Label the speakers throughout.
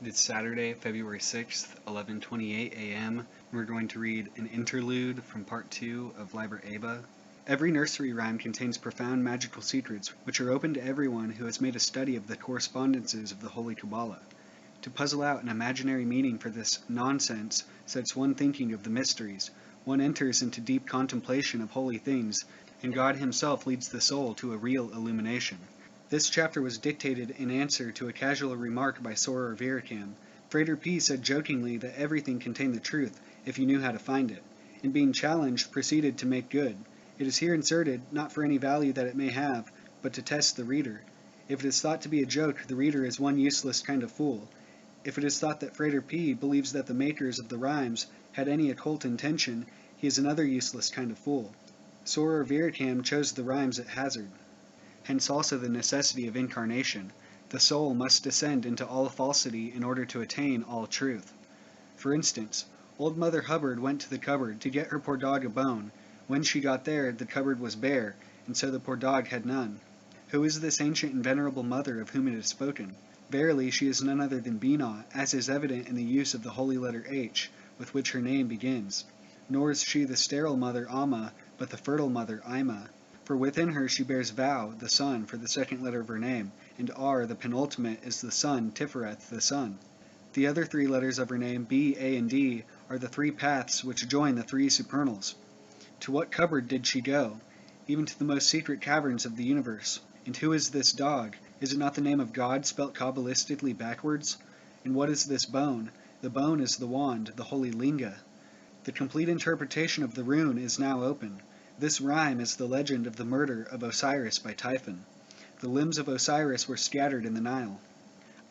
Speaker 1: It is Saturday, February 6th, 11:28 a.m. We're going to read an interlude from Part 2 of Liber. Every nursery rhyme contains profound magical secrets which are open to everyone who has made a study of the correspondences of the Holy Kabbalah. To puzzle out an imaginary meaning for this nonsense sets one thinking of the mysteries. One enters into deep contemplation of holy things, and God himself leads the soul to a real illumination. This chapter was dictated in answer to a casual remark by Sorer Viracham. Frater P. said jokingly that everything contained the truth if you knew how to find it, and being challenged proceeded to make good. It is here inserted, not for any value that it may have, but to test the reader. If it is thought to be a joke, the reader is one useless kind of fool. If it is thought that Frater P. believes that the makers of the rhymes had any occult intention, he is another useless kind of fool. Sorer Viracham chose the rhymes at hazard. Hence also the necessity of incarnation. The soul must descend into all falsity in order to attain all truth. For instance, old Mother Hubbard went to the cupboard to get her poor dog a bone. When she got there, the cupboard was bare, and so the poor dog had none. Who is this ancient and venerable mother of whom it is spoken? Verily, she is none other than Binah, as is evident in the use of the holy letter H, with which her name begins. Nor is she the sterile mother Amma, but the fertile mother Ima. For within her she bears Vau, the sun, for the second letter of her name, and R, the penultimate, is the sun, Tifereth, the sun. The other three letters of her name, B, A, and D, are the three paths which join the three supernals. To what cupboard did she go? Even to the most secret caverns of the universe. And who is this dog? Is it not the name of God spelt Kabbalistically backwards? And what is this bone? The bone is the wand, the holy linga. The complete interpretation of the rune is now open. This rhyme is the legend of the murder of Osiris by Typhon. The limbs of Osiris were scattered in the Nile.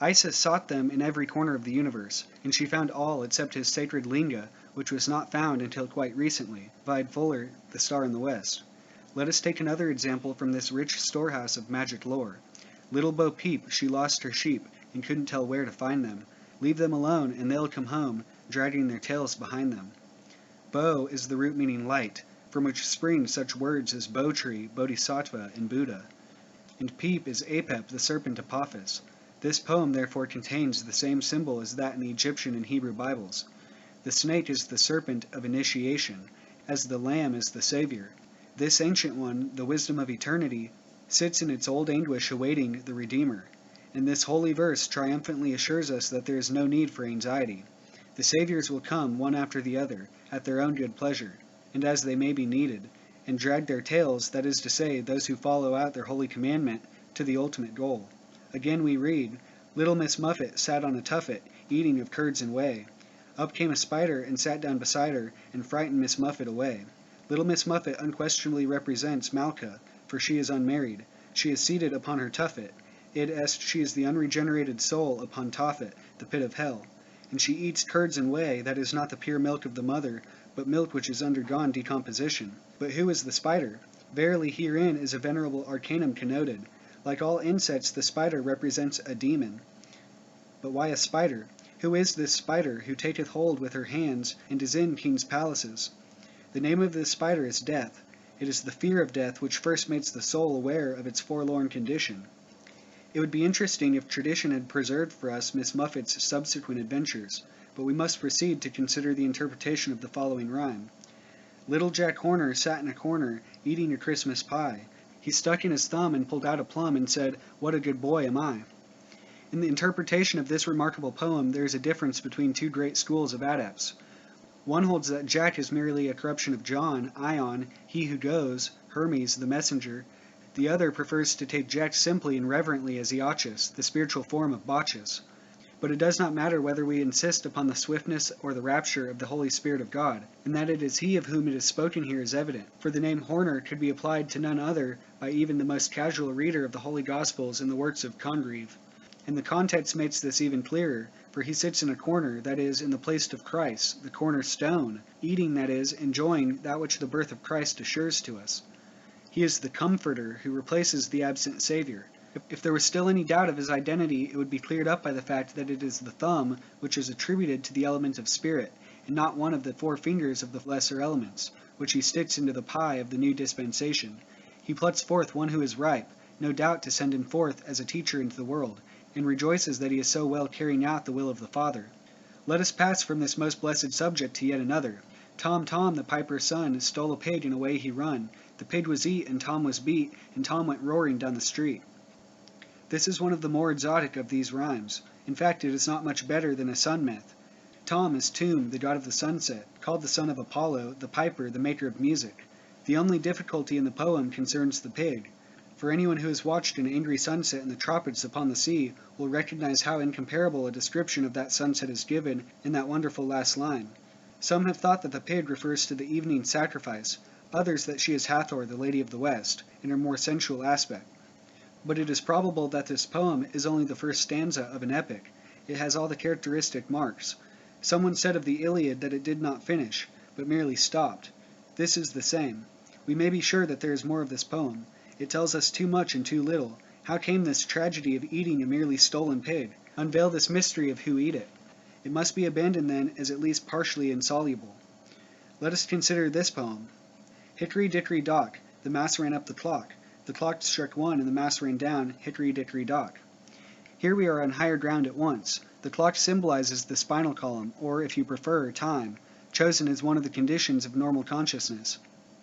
Speaker 1: Isis sought them in every corner of the universe, and she found all except his sacred linga, which was not found until quite recently. Vide Fuller, The Star in the West. Let us take another example from this rich storehouse of magic lore. Little Bo Peep, she lost her sheep, and couldn't tell where to find them. Leave them alone, and they'll come home, dragging their tails behind them. Bo is the root meaning light, from which spring such words as Bo Tree, Bodhisattva, and Buddha. And Peep is Apep, the serpent Apophis. This poem therefore contains the same symbol as that in the Egyptian and Hebrew Bibles. The snake is the serpent of initiation, as the lamb is the Savior. This ancient one, the wisdom of eternity, sits in its old anguish awaiting the Redeemer. And this holy verse triumphantly assures us that there is no need for anxiety. The Saviors will come one after the other, at their own good pleasure, and as they may be needed, and drag their tails, that is to say, those who follow out their holy commandment, to the ultimate goal. Again we read, Little Miss Muffet sat on a tuffet, eating of curds and whey. Up came a spider and sat down beside her, and frightened Miss Muffet away. Little Miss Muffet unquestionably represents Malka, for she is unmarried. She is seated upon her tuffet. Id est, she is the unregenerated soul upon Tophet, the pit of hell. And she eats curds and whey, that is not the pure milk of the mother, but milk which has undergone decomposition. But who is the spider? Verily herein is a venerable arcanum connoted. Like all insects, the spider represents a demon. But why a spider? Who is this spider, who taketh hold with her hands, and is in kings' palaces? The name of this spider is Death. It is the fear of death which first makes the soul aware of its forlorn condition. It would be interesting if tradition had preserved for us Miss Muffet's subsequent adventures, but we must proceed to consider the interpretation of the following rhyme. Little Jack Horner sat in a corner, eating a Christmas pie. He stuck in his thumb and pulled out a plum and said, What a good boy am I. In the interpretation of this remarkable poem, there is a difference between two great schools of adepts. One holds that Jack is merely a corruption of John, Ion, he who goes, Hermes, the messenger. The other prefers to take Jack simply and reverently as Eochus, the spiritual form of Bacchus. But it does not matter whether we insist upon the swiftness or the rapture of the Holy Spirit of God, and that it is He of whom it is spoken here is evident, for the name Horner could be applied to none other by even the most casual reader of the Holy Gospels and the works of Congreve. And the context makes this even clearer, for he sits in a corner, that is, in the place of Christ, the cornerstone, eating, that is, enjoying that which the birth of Christ assures to us. He is the Comforter who replaces the absent Savior. If there was still any doubt of his identity, it would be cleared up by the fact that it is the thumb which is attributed to the element of spirit, and not one of the four fingers of the lesser elements, which he sticks into the pie of the new dispensation. He plucks forth one who is ripe, no doubt to send him forth as a teacher into the world, and rejoices that he is so well carrying out the will of the Father. Let us pass from this most blessed subject to yet another. Tom, Tom, the piper's son, stole a pig, and away he run. The pig was eat, and Tom was beat, and Tom went roaring down the street. This is one of the more exotic of these rhymes. In fact, it is not much better than a sun myth. Tom is Tum, the god of the sunset, called the son of Apollo, the piper, the maker of music. The only difficulty in the poem concerns the pig. For anyone who has watched an angry sunset in the tropics upon the sea will recognize how incomparable a description of that sunset is given in that wonderful last line. Some have thought that the pig refers to the evening sacrifice, others that she is Hathor, the Lady of the West, in her more sensual aspect. But it is probable that this poem is only the first stanza of an epic. It has all the characteristic marks. Someone said of the Iliad that it did not finish, but merely stopped. This is the same. We may be sure that there is more of this poem. It tells us too much and too little. How came this tragedy of eating a merely stolen pig? Unveil this mystery of who ate it. It must be abandoned then as at least partially insoluble. Let us consider this poem. Hickory dickory dock, the mouse ran up the clock. The clock struck 1 and the mouse ran down, hickory dickory dock. Here we are on higher ground at once. The clock symbolizes the spinal column, or, if you prefer, time, chosen as one of the conditions of normal consciousness.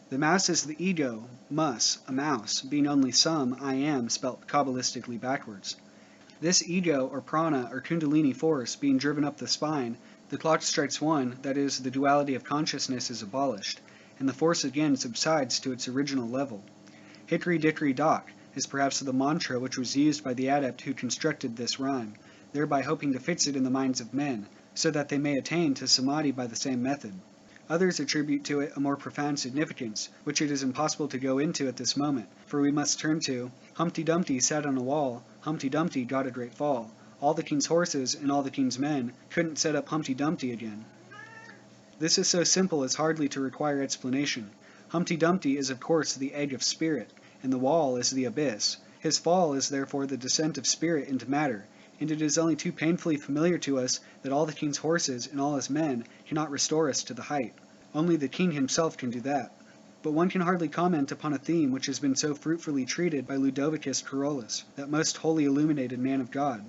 Speaker 1: The mouse is the ego, mus, a mouse, being only some, I am, spelt kabbalistically backwards. This ego, or prana, or kundalini force, being driven up the spine, the clock strikes 1, that is, the duality of consciousness is abolished, and the force again subsides to its original level. Hickory dickory dock is perhaps the mantra which was used by the adept who constructed this rhyme, thereby hoping to fix it in the minds of men, so that they may attain to samadhi by the same method. Others attribute to it a more profound significance, which it is impossible to go into at this moment, for we must turn to Humpty Dumpty sat on a wall, Humpty Dumpty got a great fall. All the king's horses and all the king's men couldn't set up Humpty Dumpty again. This is so simple as hardly to require explanation. Humpty Dumpty is of course the egg of spirit, and the wall is the abyss. His fall is therefore the descent of spirit into matter, and it is only too painfully familiar to us that all the king's horses and all his men cannot restore us to the height. Only the king himself can do that. But one can hardly comment upon a theme which has been so fruitfully treated by Ludovicus Carolus, that most wholly illuminated man of God.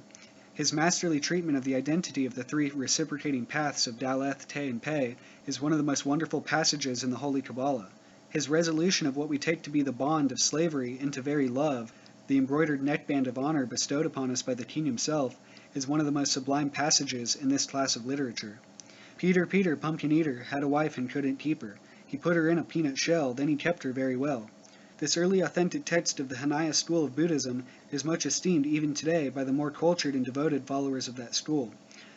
Speaker 1: His masterly treatment of the identity of the three reciprocating paths of Daleth, Te, and Pe is one of the most wonderful passages in the Holy Kabbalah. His resolution of what we take to be the bond of slavery into very love, the embroidered neckband of honor bestowed upon us by the king himself, is one of the most sublime passages in this class of literature. Peter, Peter, pumpkin eater, had a wife and couldn't keep her. He put her in a peanut shell, then he kept her very well. This early authentic text of the Hinaya school of Buddhism is much esteemed even today by the more cultured and devoted followers of that school.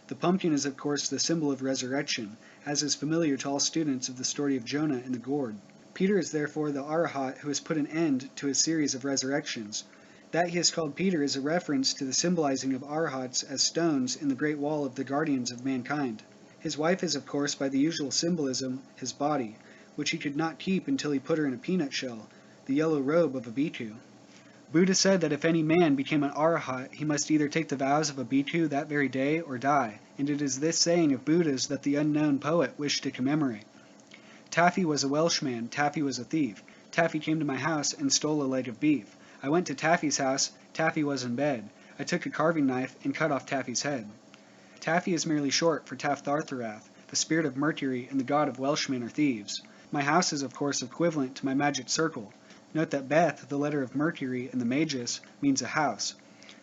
Speaker 1: The pumpkin is of course the symbol of resurrection, as is familiar to all students of the story of Jonah and the gourd. Peter is therefore the Arahat who has put an end to his series of resurrections. That he is called Peter is a reference to the symbolizing of Arahats as stones in the great wall of the guardians of mankind. His wife is of course by the usual symbolism his body, which he could not keep until he put her in a peanut shell, the yellow robe of a bhikkhu. Buddha said that if any man became an Arahat, he must either take the vows of a bhikkhu that very day or die, and it is this saying of Buddha's that the unknown poet wished to commemorate. Taffy was a Welshman, Taffy was a thief. Taffy came to my house and stole a leg of beef. I went to Taffy's house, Taffy was in bed. I took a carving knife and cut off Taffy's head. Taffy is merely short for Tafthartharath, the spirit of Mercury and the god of Welshmen or thieves. My house is of course equivalent to my magic circle. Note that Beth, the letter of Mercury and the Magus, means a house.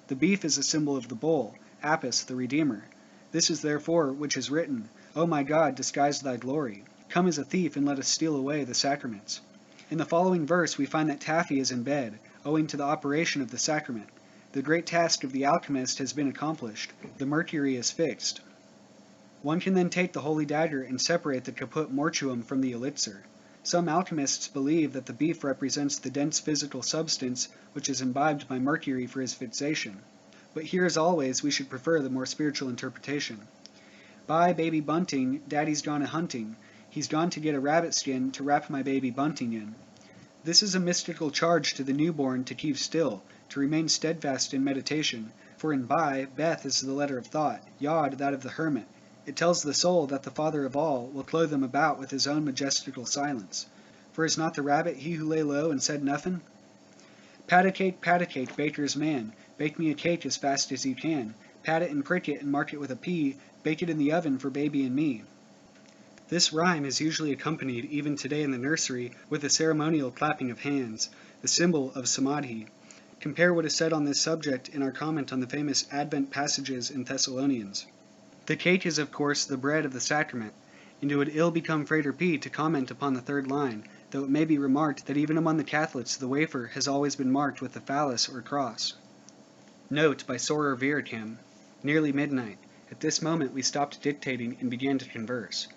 Speaker 1: The beef is a symbol of the bull, Apis, the Redeemer. This is therefore which is written, O my God, disguise thy glory. Come as a thief and let us steal away the sacraments. In the following verse we find that Taffy is in bed, owing to the operation of the sacrament. The great task of the alchemist has been accomplished. The mercury is fixed. One can then take the holy dagger and separate the caput mortuum from the elixir. Some alchemists believe that the beef represents the dense physical substance which is imbibed by mercury for his fixation. But here as always we should prefer the more spiritual interpretation. Bye, baby bunting, daddy's gone a-hunting. He's gone to get a rabbit skin to wrap my baby bunting in. This is a mystical charge to the newborn to keep still, to remain steadfast in meditation, for in Bai, Beth is the letter of thought, Yod that of the hermit. It tells the soul that the Father of all will clothe them about with his own majestical silence. For is not the rabbit he who lay low and said nothing? Pat-a-cake, baker's man, Bake me a cake as fast as you can. Pat it and prick it and mark it with a P. Bake it in the oven for baby and me. This rhyme is usually accompanied, even today in the nursery, with a ceremonial clapping of hands, the symbol of samadhi. Compare what is said on this subject in our comment on the famous Advent passages in Thessalonians. The cake is, of course, the bread of the sacrament, and it would ill become Frater P. to comment upon the third line, though it may be remarked that even among the Catholics the wafer has always been marked with the phallus or cross. Note by Sorer Viricam. Nearly midnight. At this moment we stopped dictating and began to converse.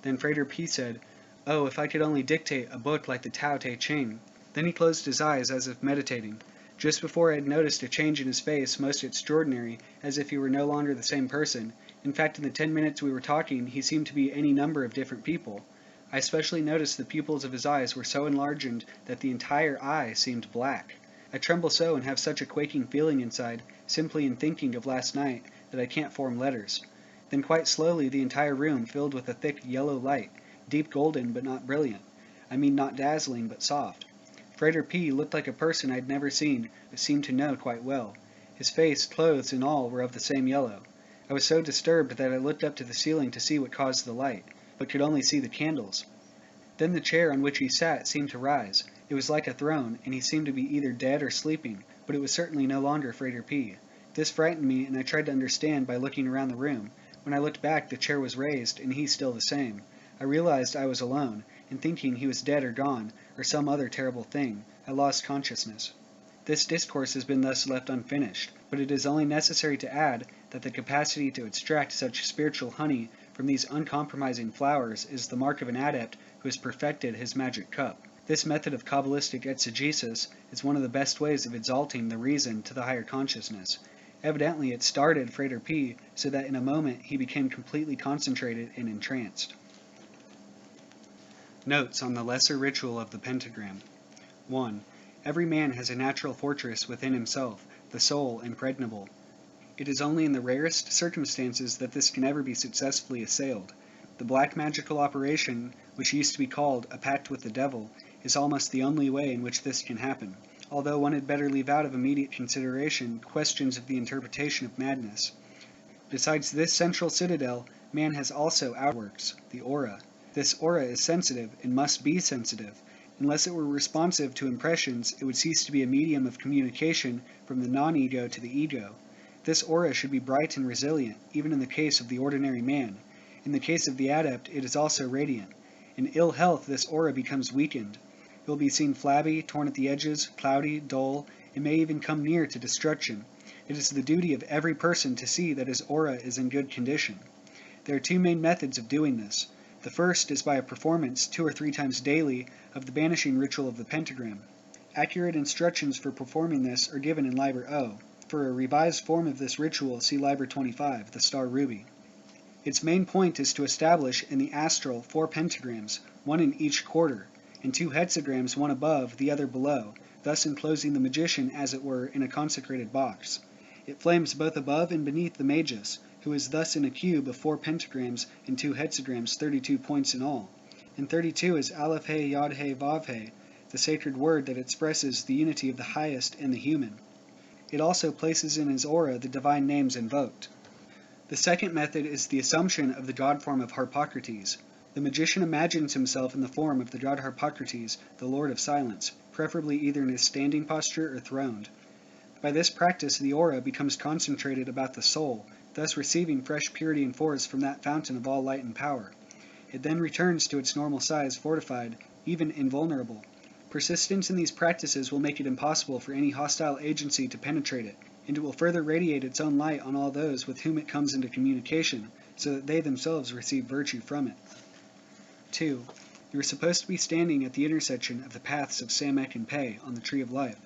Speaker 1: Then Frater P. said, "Oh, if I could only dictate a book like the Pt.II." Then he closed his eyes as if meditating. Just before I had noticed a change in his face most extraordinary, as if he were no longer the same person. In fact, in the 10 minutes we were talking, he seemed to be any number of different people. I especially noticed the pupils of his eyes were so enlarged that the entire eye seemed black. I tremble so and have such a quaking feeling inside, simply in thinking of last night, that I can't form letters. Then quite slowly the entire room filled with a thick yellow light, deep golden but not brilliant. I mean not dazzling but soft. Frater P. looked like a person I had never seen, but seemed to know quite well. His face, clothes, and all were of the same yellow. I was so disturbed that I looked up to the ceiling to see what caused the light, but could only see the candles. Then the chair on which he sat seemed to rise. It was like a throne, and he seemed to be either dead or sleeping, but it was certainly no longer Frater P. This frightened me, and I tried to understand by looking around the room. When I looked back, the chair was raised, and he still the same. I realized I was alone, and thinking he was dead or gone, or some other terrible thing, I lost consciousness. This discourse has been thus left unfinished, but it is only necessary to add that the capacity to extract such spiritual honey from these uncompromising flowers is the mark of an adept who has perfected his magic cup. This method of Kabbalistic exegesis is one of the best ways of exalting the reason to the higher consciousness. Evidently it started Frater P. so that in a moment he became completely concentrated and entranced. Notes on the lesser ritual of the Pentagram. 1. Every man has a natural fortress within himself, the soul impregnable. It is only in the rarest circumstances that this can ever be successfully assailed. The black magical operation, which used to be called a pact with the devil, is almost the only way in which this can happen, although one had better leave out of immediate consideration questions of the interpretation of madness. Besides this central citadel, man has also outworks, the aura. This aura is sensitive, and must be sensitive. Unless it were responsive to impressions, it would cease to be a medium of communication from the non-ego to the ego. This aura should be bright and resilient, even in the case of the ordinary man. In the case of the adept, it is also radiant. In ill health, this aura becomes weakened. It will be seen flabby, torn at the edges, cloudy, dull, and may even come near to destruction. It is the duty of every person to see that his aura is in good condition. There are two main methods of doing this. The first is by a performance 2 or 3 times daily of the banishing ritual of the Pentagram. Accurate instructions for performing this are given in Liber. For a revised form of this ritual, see Liber 25, the star ruby. Its main point is to establish in the astral 4 pentagrams, 1 in each quarter, and 2 hexagrams, 1 above, the other below, thus enclosing the magician, as it were, in a consecrated box. It flames both above and beneath the magus, who is thus in a cube of 4 pentagrams and 2 hexagrams, 32 points in all. And 32 is Aleph He Yod He Vav He, the sacred word that expresses the unity of the highest and the human. It also places in his aura the divine names invoked. The second method is the assumption of the god form of Harpocrates. The magician imagines himself in the form of the god Harpocrates, the Lord of Silence, preferably either in his standing posture or throned. By this practice the aura becomes concentrated about the soul, thus receiving fresh purity and force from that fountain of all light and power. It then returns to its normal size fortified, even invulnerable. Persistence in these practices will make it impossible for any hostile agency to penetrate it, and it will further radiate its own light on all those with whom it comes into communication, so that they themselves receive virtue from it. 2. You are supposed to be standing at the intersection of the paths of Samek and Pe on the Tree of Life.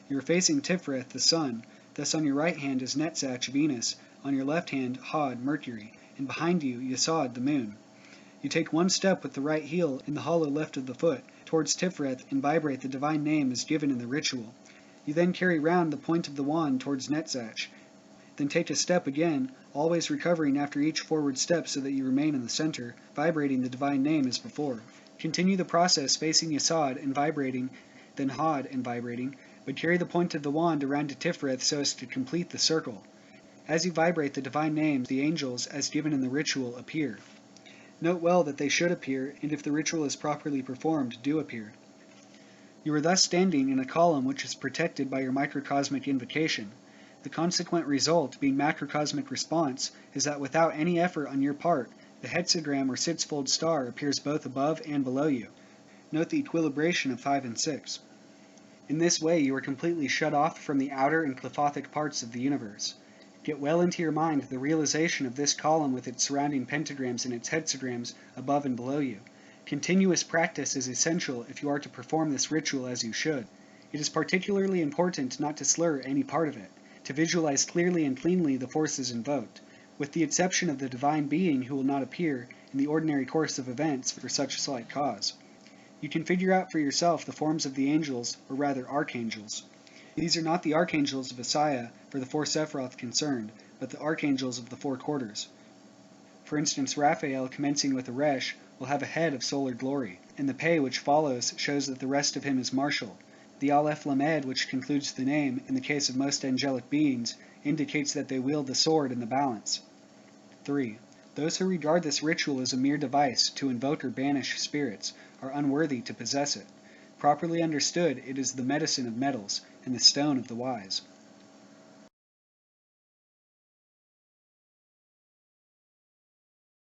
Speaker 1: You are facing Tiferet, the sun, thus on your right hand is Netzach, Venus, on your left hand Hod, Mercury, and behind you Yesod, the moon. You take 1 step with the right heel in the hollow left of the foot towards Tiferet and vibrate the divine name as given in the ritual. You then carry round the point of the wand towards Netzach. Then take a step again, always recovering after each forward step so that you remain in the center, vibrating the divine name as before. Continue the process facing Yesod and vibrating, then Hod and vibrating, but carry the point of the wand around to Tiferet so as to complete the circle. As you vibrate the divine names, the angels, as given in the ritual, appear. Note well that they should appear, and if the ritual is properly performed, do appear. You are thus standing in a column which is protected by your microcosmic invocation. The consequent result, being macrocosmic response, is that without any effort on your part, the hexagram or sixfold star appears both above and below you. Note the equilibration of 5 and 6. In this way, you are completely shut off from the outer and clefothic parts of the universe. Get well into your mind the realization of this column with its surrounding pentagrams and its hexagrams above and below you. Continuous practice is essential if you are to perform this ritual as you should. It is particularly important not to slur any part of it, to visualize clearly and cleanly the forces invoked, with the exception of the divine being who will not appear in the ordinary course of events for such slight cause. You can figure out for yourself the forms of the angels, or rather archangels. These are not the archangels of Isaiah for the 4 Sephiroth concerned, but the archangels of the 4 quarters. For instance, Raphael, commencing with a resh, will have a head of solar glory, and the pei which follows shows that the rest of him is martial. The Aleph Lamed, which concludes the name, in the case of most angelic beings, indicates that they wield the sword in the balance. 3. Those who regard this ritual as a mere device to invoke or banish spirits are unworthy to possess it. Properly understood, it is the medicine of metals, and the stone of the wise.